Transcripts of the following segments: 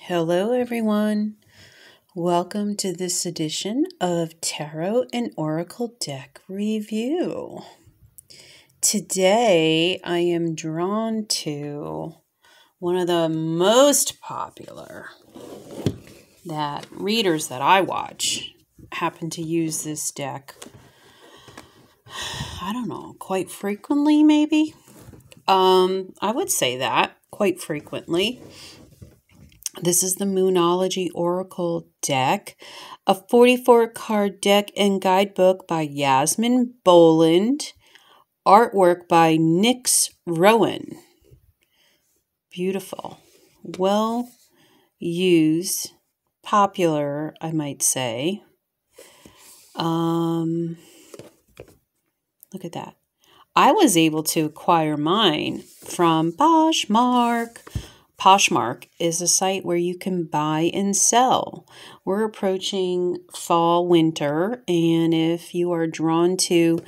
Hello, everyone. Welcome to this edition of Tarot and Oracle Deck Review. Today, I am drawn to one of the most popular readers that I watch happen to use this deck, I don't know, quite frequently maybe. I would say that quite frequently. This is the Moonology Oracle deck, a 44-card deck and guidebook by Yasmin, Boland, artwork by Rowan. Beautiful, well used, popular, I might say. Look at that. I was able to acquire mine from Poshmark. Poshmark is a site where you can buy and sell. We're approaching fall, winter, and if you are drawn to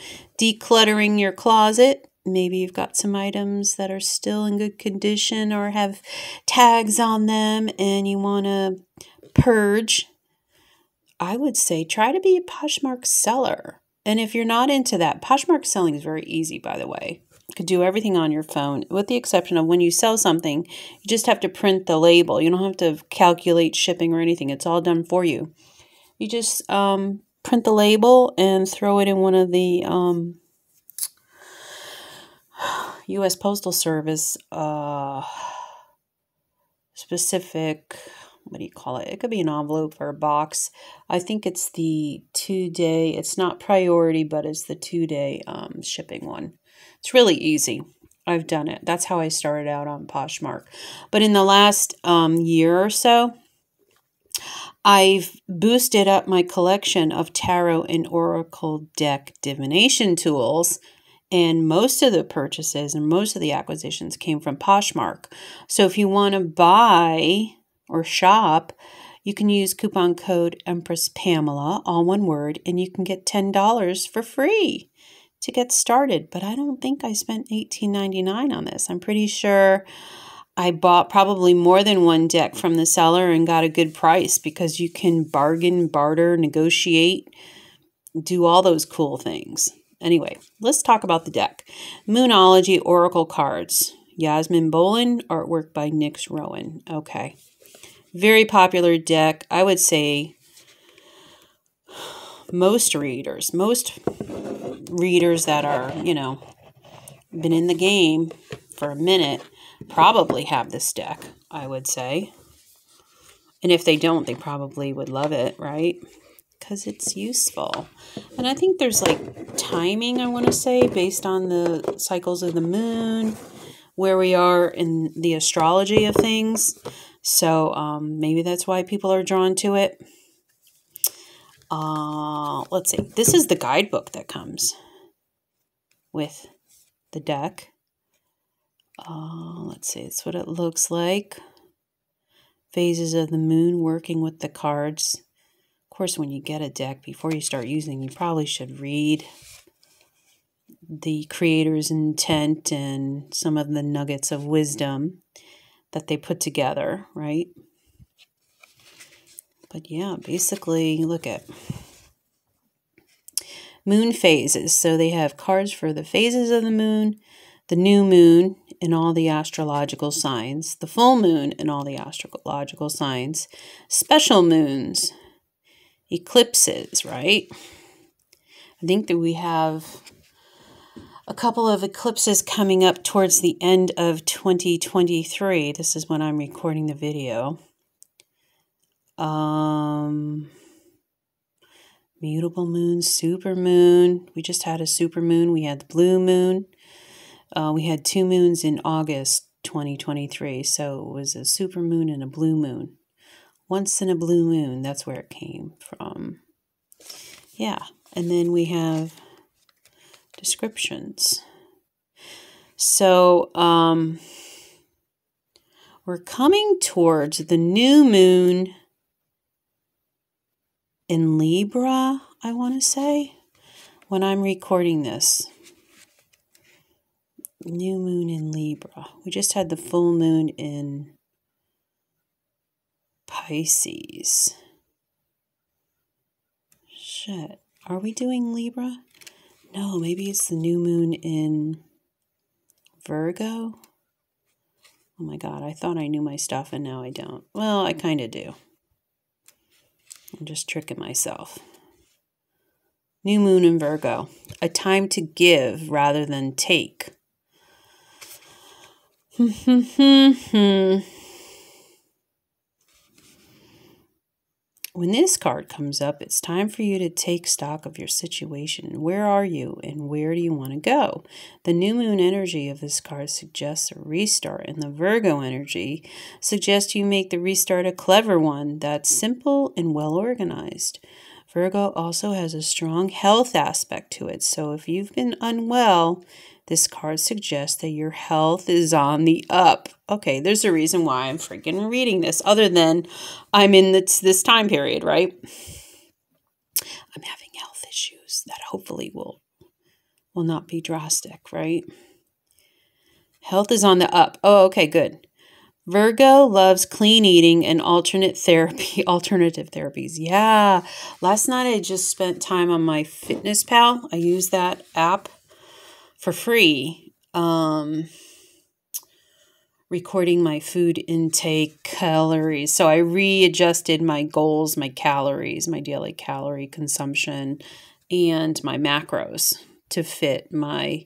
decluttering your closet, maybe you've got some items that are still in good condition or have tags on them and you want to purge, I would say try to be a Poshmark seller. And if you're not into that, Poshmark selling is very easy, by the way. You could do everything on your phone, with the exception of when you sell something, you just have to print the label. You don't have to calculate shipping or anything. It's all done for you. You just print the label and throw it in one of the U.S. Postal Service specific, what do you call it? It could be an envelope or a box. I think it's the 2-day, it's not priority, but it's the 2-day shipping one. It's really easy. I've done it. That's how I started out on Poshmark. But in the last year or so, I've boosted up my collection of tarot and oracle deck divination tools. And most of the purchases and most of the acquisitions came from Poshmark. So if you want to buy or shop, you can use coupon code Empress Pamela, all one word, and you can get $10 for free to get started. But I don't think I spent $18.99 on this. I'm pretty sure I bought probably more than one deck from the seller and got a good price because you can bargain, barter, negotiate, do all those cool things. Anyway, let's talk about the deck. Moonology Oracle cards. Yasmin Boland, artwork by Rowan. Okay. Very popular deck. I would say most readers that are, been in the game for a minute probably have this deck, I would say. And if they don't, they probably would love it, right? Because it's useful. And I think there's like timing, I want to say, based on the cycles of the moon, where we are in the astrology of things. So maybe that's why people are drawn to it. Let's see. This is the guidebook that comes with the deck. Let's see. It's what it looks like. Phases of the moon, working with the cards. Of course, when you get a deck, before you start using, you probably should read the creator's intent and some of the nuggets of wisdom that they put together, right? But yeah, basically, look at moon phases. So they have cards for the phases of the moon, the new moon, and all the astrological signs, the full moon and all the astrological signs, special moons, eclipses, right? I think that we have a couple of eclipses coming up towards the end of 2023. This is when I'm recording the video. Mutable moon, super moon. We just had a super moon. We had the blue moon. We had 2 moons in August 2023. So it was a super moon and a blue moon. Once in a blue moon, that's where it came from. Yeah, and then we have descriptions. So we're coming towards the new moon in Libra, I want to say, when I'm recording this. New moon in Libra. We just had the full moon in Pisces. Shit. Are we doing Libra? No, maybe it's the new moon in Virgo. Oh my God, I thought I knew my stuff and now I don't. Well, I kind of do. I'm just tricking myself. New moon in Virgo. A time to give rather than take. When this card comes up, it's time for you to take stock of your situation. Where are you and where do you want to go? The new moon energy of this card suggests a restart, and the Virgo energy suggests you make the restart a clever one that's simple and well organized. Virgo also has a strong health aspect to it, so if you've been unwell, this card suggests that your health is on the up. Okay, there's a reason why I'm freaking reading this, other than I'm in this time period, right? I'm having health issues that hopefully will not be drastic, right? Health is on the up. Oh, okay, good. Virgo loves clean eating and alternative therapies. Yeah. Last night I just spent time on my Fitness Pal. I use that app for free, recording my food intake, calories. So I readjusted my goals, my calories, my daily calorie consumption, and my macros to fit my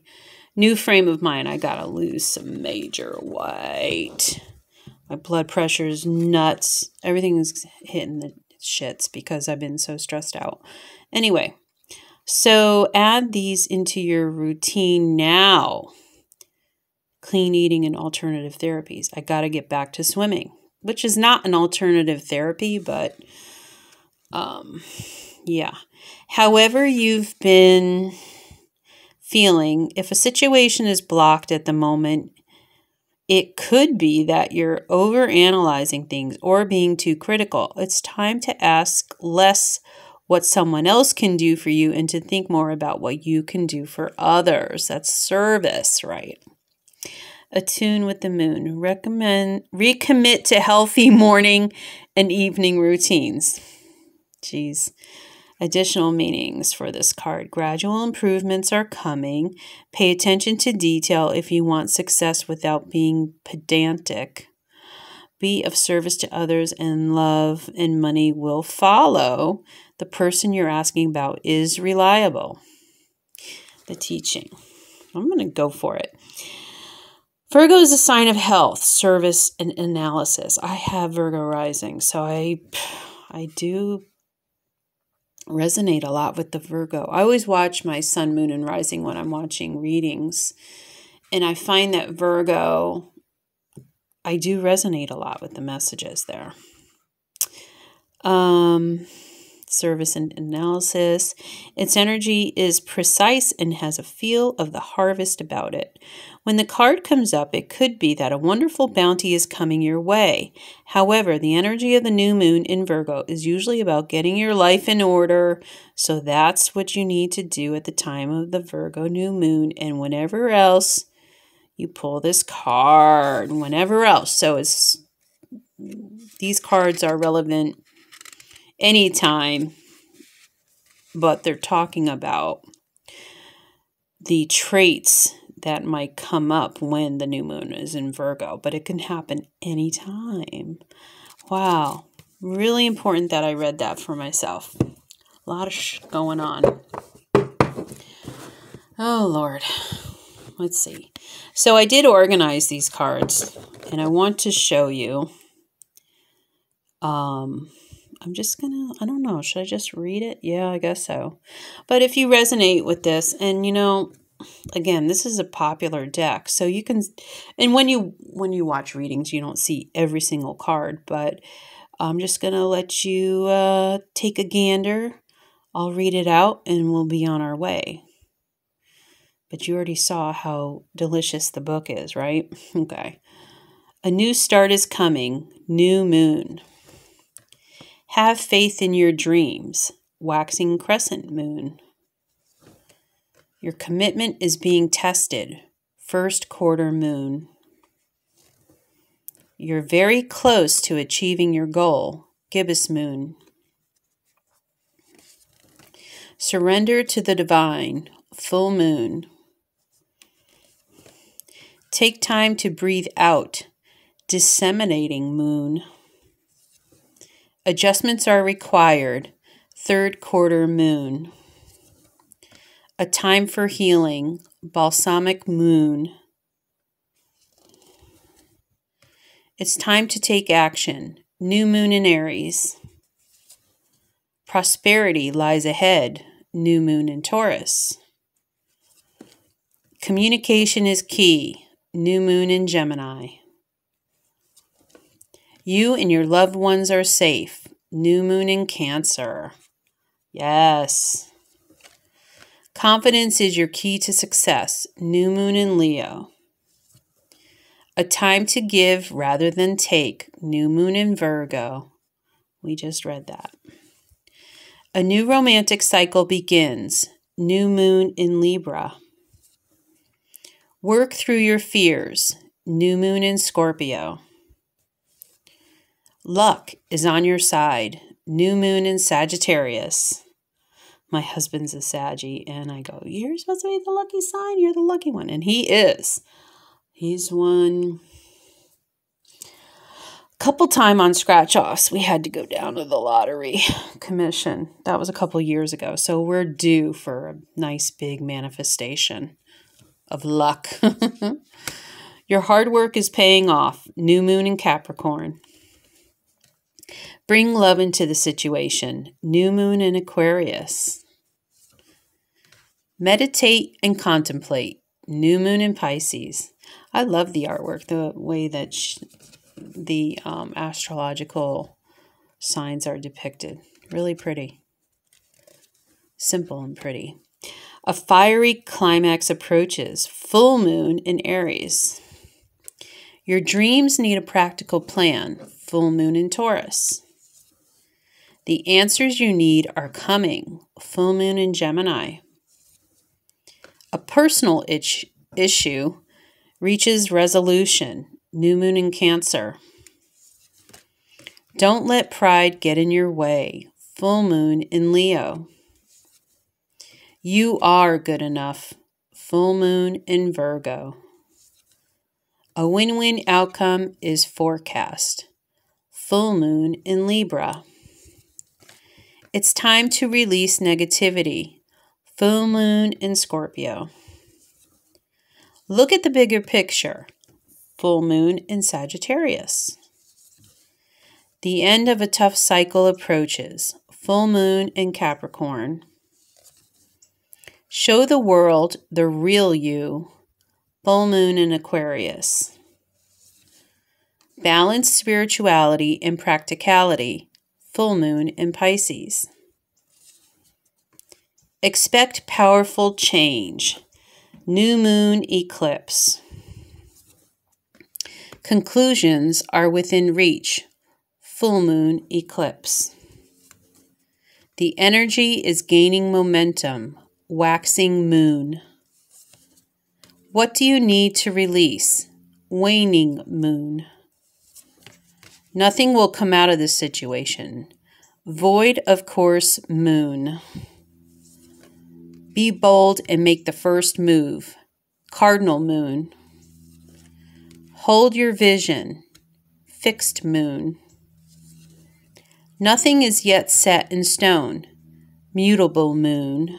new frame of mind. I got to lose some major weight. My blood pressure's nuts. Everything's hitting the shits because I've been so stressed out. Anyway. So add these into your routine now. Clean eating and alternative therapies. I got to get back to swimming, which is not an alternative therapy, but yeah. However you've been feeling, if a situation is blocked at the moment, it could be that you're overanalyzing things or being too critical. It's time to ask less what someone else can do for you and to think more about what you can do for others. That's service, right? Attune with the moon. Recommit to healthy morning and evening routines. Jeez. Additional meanings for this card. Gradual improvements are coming. Pay attention to detail if you want success without being pedantic. Be of service to others, and love and money will follow. The person you're asking about is reliable. The teaching. I'm going to go for it. Virgo is a sign of health, service, and analysis. I have Virgo rising, so I do resonate a lot with the Virgo. I always watch my sun, moon, and rising when I'm watching readings, and I find that Virgo, I do resonate a lot with the messages there. Service and analysis. Its energy is precise and has a feel of the harvest about it. When the card comes up, it could be that a wonderful bounty is coming your way. However, the energy of the new moon in Virgo is usually about getting your life in order. So that's what you need to do at the time of the Virgo new moon and whenever else you pull this card, whenever else. So these cards are relevant anytime, but they're talking about the traits that might come up when the new moon is in Virgo, but it can happen anytime. Wow. Really important that I read that for myself. A lot of going on. Oh, Lord. Let's see. So I did organize these cards, and I want to show you. I'm just gonna, I don't know, should I just read it? Yeah, I guess so. But if you resonate with this, and again, this is a popular deck, so you can, and when you watch readings, you don't see every single card, but I'm just gonna let you take a gander. I'll read it out, and we'll be on our way. But you already saw how delicious the book is, right? Okay. A new start is coming. New moon. Have faith in your dreams. Waxing crescent moon. Your commitment is being tested. First quarter moon. You're very close to achieving your goal. gibbous moon. Surrender to the divine, full moon. Take time to breathe out, disseminating moon. Adjustments are required, third quarter moon. A time for healing, balsamic moon. It's time to take action, new moon in Aries. Prosperity lies ahead, new moon in Taurus. Communication is key, new moon in Gemini. You and your loved ones are safe, new moon in Cancer. Yes. Confidence is your key to success, new moon in Leo. A time to give rather than take, new moon in Virgo. We just read that. A new romantic cycle begins, new moon in Libra. Work through your fears, new moon in Scorpio. Luck is on your side, new moon in Sagittarius. My husband's a Saggy, and I go, you're supposed to be the lucky sign, you're the lucky one. And he is. He's won couple time on scratch-offs. We had to go down to the lottery commission. That was a couple years ago. So we're due for a nice big manifestation of luck. Your hard work is paying off. New moon in Capricorn. Bring love into the situation. New moon in Aquarius. Meditate and contemplate. New moon in Pisces. I love the artwork, the way that the astrological signs are depicted. Really pretty. Simple and pretty. A fiery climax approaches. Full moon in Aries. Your dreams need a practical plan. Full moon in Taurus. The answers you need are coming. Full moon in Gemini. A personal issue reaches resolution. New moon in Cancer. Don't let pride get in your way. Full moon in Leo. You are good enough. Full moon in Virgo. A win-win outcome is forecast. Full moon in Libra. It's time to release negativity. Full moon in Scorpio. Look at the bigger picture. Full moon in Sagittarius. The end of a tough cycle approaches. Full moon in Capricorn. Show the world the real you. Full moon in Aquarius. Balance spirituality and practicality. Full moon in Pisces. Expect powerful change. New moon eclipse. Conclusions are within reach. Full moon eclipse. The energy is gaining momentum. Waxing moon. What do you need to release? Waning moon. Nothing will come out of this situation. Void of course moon. Be bold and make the first move. Cardinal moon. Hold your vision. Fixed moon. Nothing is yet set in stone. Mutable moon.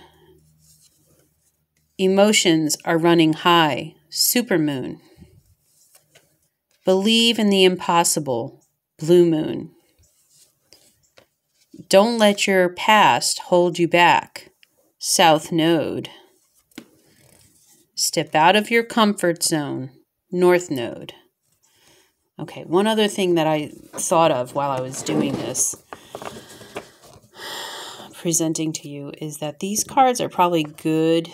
Emotions are running high. Supermoon. Believe in the impossible. Blue moon. Don't let your past hold you back. South node. Step out of your comfort zone. North node. Okay, one other thing that I thought of while I was doing this, presenting to you, is that these cards are probably good.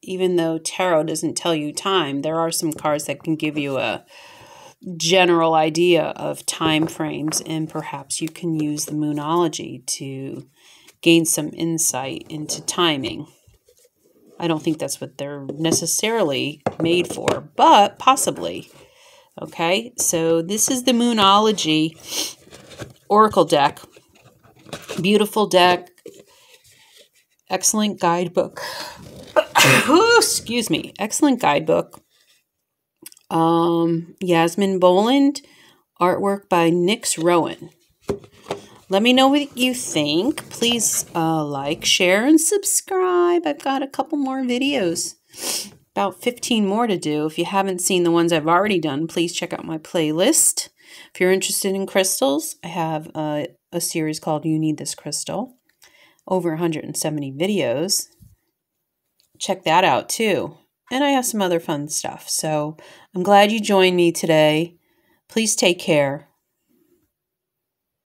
Even though tarot doesn't tell you time, there are some cards that can give you a general idea of time frames, and perhaps you can use the Moonology to gain some insight into timing. I don't think that's what they're necessarily made for, but possibly. Okay, so this is the Moonology Oracle deck. Beautiful deck. Excellent guidebook. Oh, excuse me. Excellent guidebook. Yasmin Boland. Artwork by Rowan. Let me know what you think. Please like, share, and subscribe. I've got a couple more videos. About 15 more to do. If you haven't seen the ones I've already done, please check out my playlist. If you're interested in crystals, I have a series called You Need This Crystal. Over 170 videos. Check that out too. And I have some other fun stuff. So I'm glad you joined me today. Please take care.